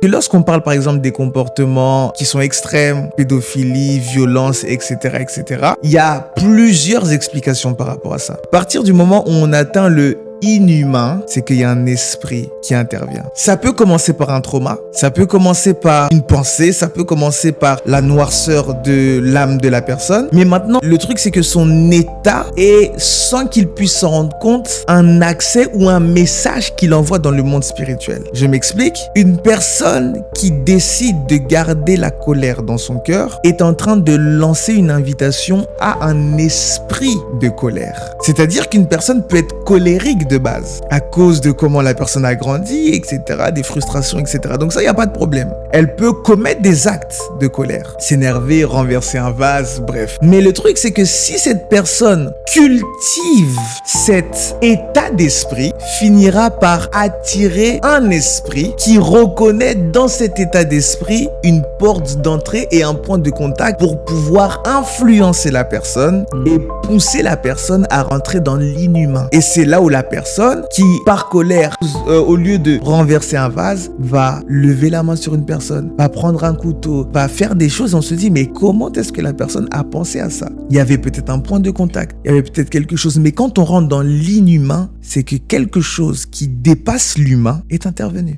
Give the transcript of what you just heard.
Et lorsqu'on parle par exemple des comportements qui sont extrêmes, pédophilie, violence, etc., il y a plusieurs explications par rapport à ça. À partir du moment où on atteint le inhumain, c'est qu'il y a un esprit qui intervient. Ça peut commencer par un trauma, ça peut commencer par une pensée, ça peut commencer par la noirceur de l'âme de la personne. Mais maintenant, le truc, c'est que son état est, sans qu'il puisse s'en rendre compte, un accès ou un message qu'il envoie dans le monde spirituel. Je m'explique. Une personne qui décide de garder la colère dans son cœur est en train de lancer une invitation à un esprit de colère. C'est-à-dire qu'une personne peut être colérique de base, à cause de comment la personne a grandi, etc., des frustrations, etc. Donc ça, il n'y a pas de problème. Elle peut commettre des actes de colère, s'énerver, renverser un vase, bref. Mais le truc, c'est que si cette personne cultive cet état d'esprit, finira par attirer un esprit qui reconnaît dans cet état d'esprit une porte d'entrée et un point de contact pour pouvoir influencer la personne et pousser la personne à rentrer dans l'inhumain. Et c'est là où la personne qui, par colère, au lieu de renverser un vase, va lever la main sur une personne, va prendre un couteau, va faire des choses. On se dit, mais comment est-ce que la personne a pensé à ça? Il y avait peut-être un point de contact, il y avait peut-être quelque chose. Mais quand on rentre dans l'inhumain, c'est que quelque chose qui dépasse l'humain est intervenu.